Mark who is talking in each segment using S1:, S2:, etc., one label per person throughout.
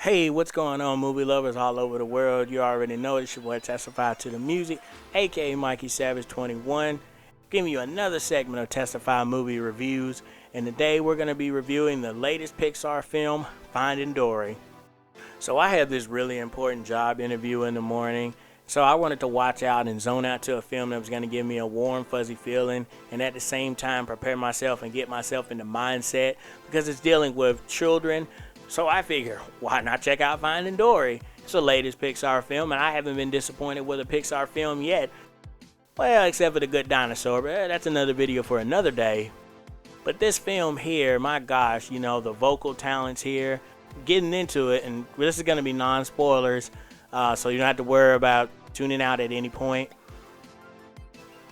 S1: Hey, what's going on, movie lovers all over the world? You already know it's your boy Testify to the Music, aka Mikey Savage 21, giving you another segment of Testify movie reviews. And today we're going to be reviewing the latest Pixar film, Finding Dory. So I had this really important job interview in the morning, so I wanted to watch out and zone out to a film that was going to give me a warm, fuzzy feeling, and at the same time prepare myself and get myself in the mindset, because it's dealing with children. So I figure, why not check out Finding Dory? It's the latest Pixar film, and I haven't been disappointed with a Pixar film yet. Well, except for The Good Dinosaur, but that's another video for another day. But this film here, my gosh, you know, the vocal talents here, getting into it, and this is going to be non-spoilers, so you don't have to worry about tuning out at any point.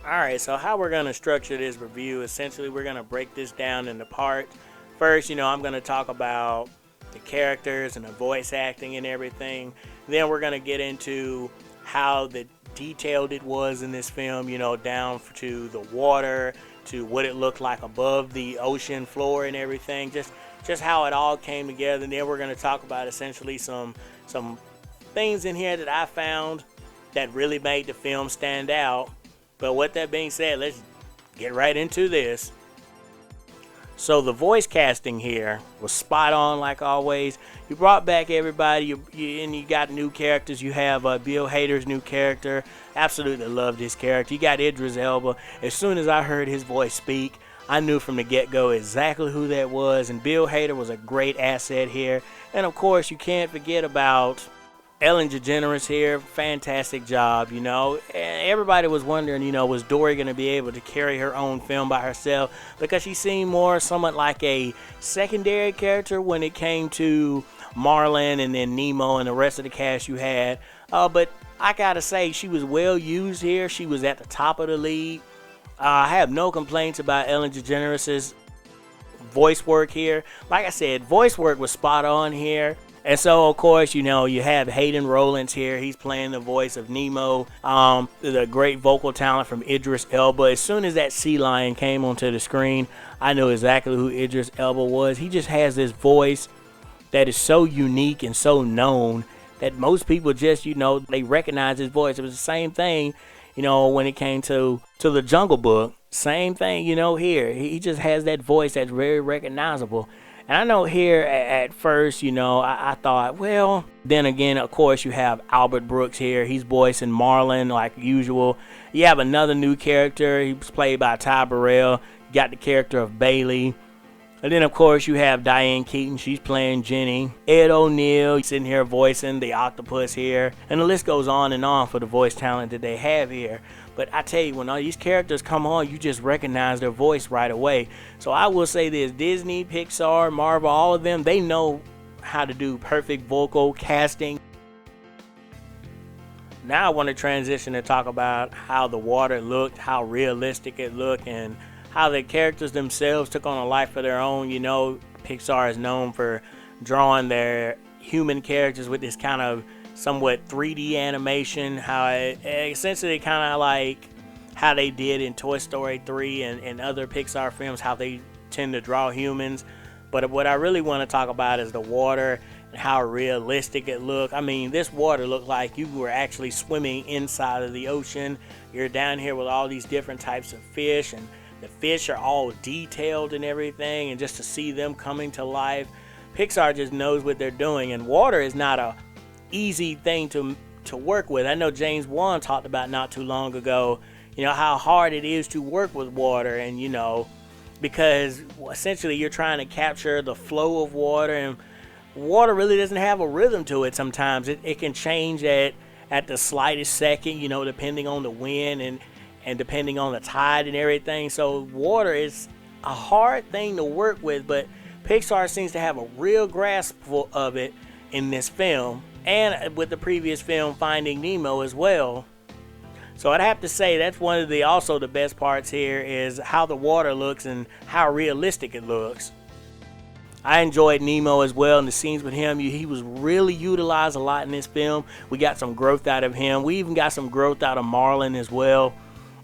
S1: Alright, so how we're going to structure this review, essentially we're going to break this down into parts. First, you know, I'm going to talk about the characters and the voice acting and everything. Then we're going to get into how detailed it was in this film, you know, down to the water, to what it looked like above the ocean floor and everything, just how it all came together. And then we're going to talk about essentially some things in here that I found that really made the film stand out. But with that being said, let's get right into this. So the voice casting here was spot on, like always. You brought back everybody, and you got new characters. You have Bill Hader's new character. Absolutely loved his character. You got Idris Elba. As soon as I heard his voice speak, I knew from the get-go exactly who that was. And Bill Hader was a great asset here. And of course, you can't forget about DeGeneres here. Fantastic job, you know. And everybody was wondering, you know, was Dory going to be able to carry her own film by herself, because she seemed more somewhat like a secondary character when it came to Marlin and then Nemo and the rest of the cast you had. But I gotta say, she was well used here. She was at the top of the league. I have no complaints about DeGeneres' voice work here. Like I said, voice work was spot on here. And so, of course, you know, you have Hayden Rolence here. He's playing the voice of Nemo. The great vocal talent from Idris Elba. As soon as that sea lion came onto the screen, I knew exactly who Idris Elba was. He just has this voice that is so unique and so known that most people just, you know, they recognize his voice. It was the same thing, you know, when it came to the Jungle Book. Same thing, you know, here. He just has that voice that's very recognizable. And I know here at first, you know, I thought, well, then again, of course, you have Albert Brooks here. He's voicing Marlin like usual. You have another new character. He was played by Burrell. You got the character of Bailey. And then, of course, you have Diane Keaton. She's playing Jenny. Ed O'Neill sitting here voicing the octopus here. And the list goes on and on for the voice talent that they have here. But I tell you, when all these characters come on, you just recognize their voice right away. So I will say this, Disney, Pixar, Marvel, all of them, they know how to do perfect vocal casting. Now I want to transition to talk about how the water looked, how realistic it looked, and how the characters themselves took on a life of their own. You know, Pixar is known for drawing their human characters with this kind of somewhat 3D animation, how it essentially kind of like how they did in Toy Story 3 and other Pixar films, how they tend to draw humans. But what I really want to talk about is the water and how realistic it looked. I mean, this water looked like you were actually swimming inside of the ocean. You're down here with all these different types of fish, and the fish are all detailed and everything, and just to see them coming to life, Pixar just knows what they're doing. And water is not a easy thing to work with. I know James Wan talked about not too long ago, you know, how hard it is to work with water, and you know, because essentially you're trying to capture the flow of water, and water really doesn't have a rhythm to it. Sometimes it can change at the slightest second, you know, depending on the wind and depending on the tide and everything. So water is a hard thing to work with, but Pixar seems to have a real grasp of it in this film, and with the previous film Finding Nemo as well. So I'd have to say that's one of the best parts here is how the water looks and how realistic it looks. I enjoyed Nemo as well, and the scenes with him, he was really utilized a lot in this film. We got some growth out of him. We even got some growth out of Marlin as well.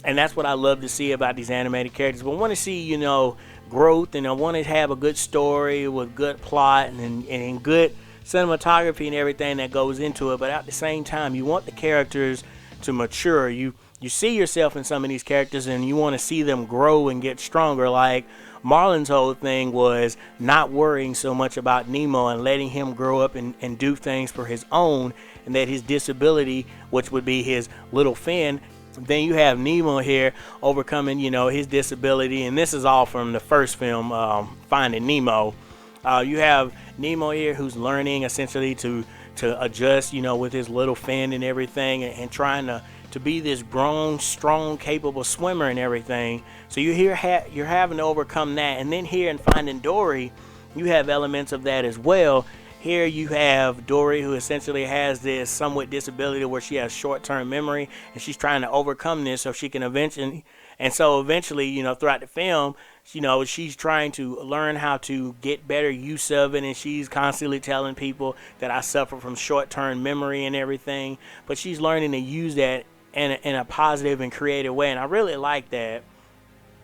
S1: And that's what I love to see about these animated characters. But I want to see, you know, growth, and I want to have a good story with good plot and good cinematography and everything that goes into it, but at the same time, you want the characters to mature. You see yourself in some of these characters, and you want to see them grow and get stronger. Like Marlin's whole thing was not worrying so much about Nemo and letting him grow up and do things for his own, and that his disability, which would be his little fin. Then you have Nemo here overcoming, his disability, and this is all from the first film, Finding Nemo. You have Nemo here who's learning essentially to adjust, with his little fin and everything, and trying to be this grown, strong, capable swimmer and everything. So you're having to overcome that. And then here in Finding Dory, you have elements of that as well. Here you have Dory, who essentially has this somewhat disability where she has short-term memory, and she's trying to overcome this so she can eventually, throughout the film, she's trying to learn how to get better use of it, and she's constantly telling people that I suffer from short-term memory and everything, but she's learning to use that in a positive and creative way, and I really like that.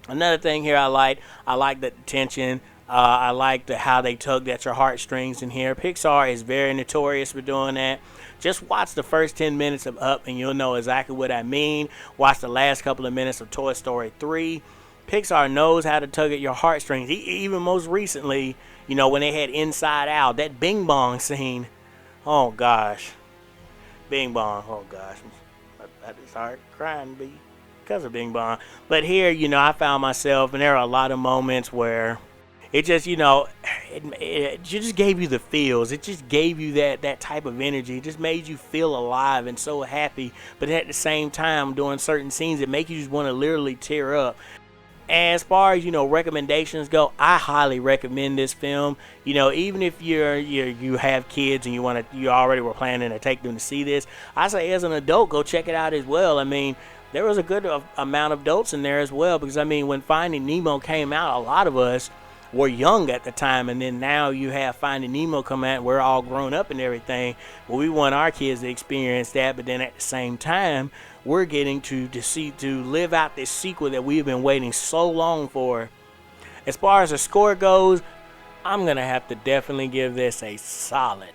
S1: Another thing here I like the tension. I like how they tugged at your heartstrings in here. Pixar is very notorious for doing that. Just watch the first 10 minutes of Up and you'll know exactly what I mean. Watch the last couple of minutes of Toy Story 3. Pixar knows how to tug at your heartstrings. Even most recently, when they had Inside Out, that Bing Bong scene. Oh gosh. Bing Bong. Oh gosh. I just started crying because of Bing Bong. But here, I found myself, and there are a lot of moments where it just, it just gave you the feels. It just gave you that type of energy. It just made you feel alive and so happy. But at the same time, during certain scenes, it makes you just want to literally tear up. As far as, recommendations go, I highly recommend this film. Even if you have kids and you already were planning to take them to see this, I say as an adult, go check it out as well. I mean, there was a good amount of adults in there as well, because when Finding Nemo came out, a lot of us were young at the time, and then now you have Finding Nemo come out, we're all grown up and everything. Well, we want our kids to experience that, but then at the same time, we're getting to live out this sequel that we've been waiting so long for. As far as the score goes, I'm gonna have to definitely give this a solid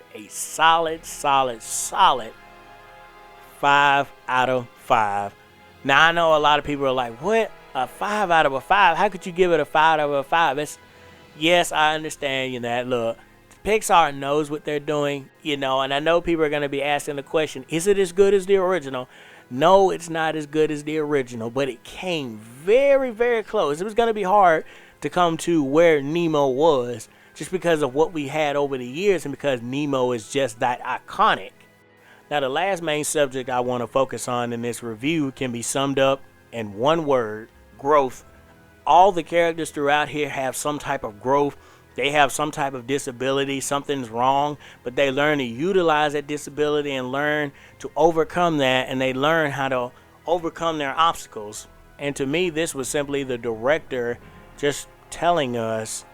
S1: 5 out of 5. Now I know a lot of people are like, what? A 5 out of a 5? How could you give it a 5 out of a 5? Yes, I understand that. Look, Pixar knows what they're doing, and I know people are going to be asking the question, is it as good as the original? No, it's not as good as the original, but it came very, very close. It was going to be hard to come to where Nemo was, just because of what we had over the years and because Nemo is just that iconic. Now, the last main subject I want to focus on in this review can be summed up in one word: growth. All the characters throughout here have some type of growth. They have some type of disability. Something's wrong, but they learn to utilize that disability and learn to overcome that, and they learn how to overcome their obstacles. And to me, this was simply the director just telling us,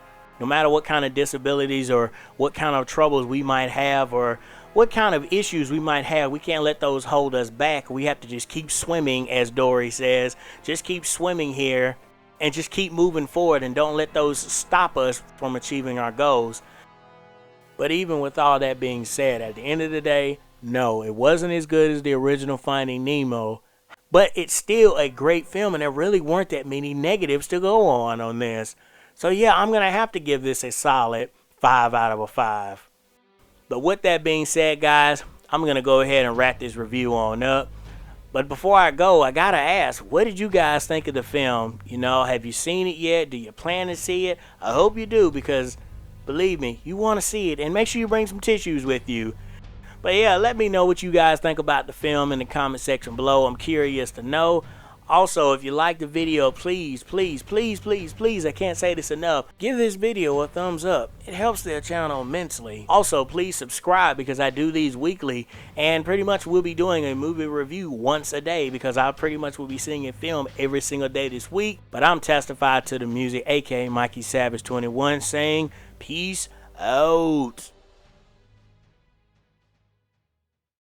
S1: no matter what kind of disabilities or what kind of troubles we might have or what kind of issues we might have, we can't let those hold us back. We have to just keep swimming, as Dory says. Just keep swimming here and just keep moving forward, and don't let those stop us from achieving our goals. But even with all that being said, at the end of the day, no, it wasn't as good as the original Finding Nemo, but it's still a great film, and there really weren't that many negatives to go on this. So yeah, I'm going to have to give this a solid 5 out of a 5. But with that being said, guys, I'm going to go ahead and wrap this review on up. But before I go, I got to ask, what did you guys think of the film? Have you seen it yet? Do you plan to see it? I hope you do, because believe me, you want to see it. And make sure you bring some tissues with you. But yeah, let me know what you guys think about the film in the comment section below. I'm curious to know. Also, if you like the video, please, I can't say this enough, give this video a thumbs up. It helps their channel immensely. Also, please subscribe, because I do these weekly, and pretty much we'll be doing a movie review once a day, because I pretty much will be seeing a film every single day this week. But I'm testified to the music, aka Mikey Savage 21, saying peace out.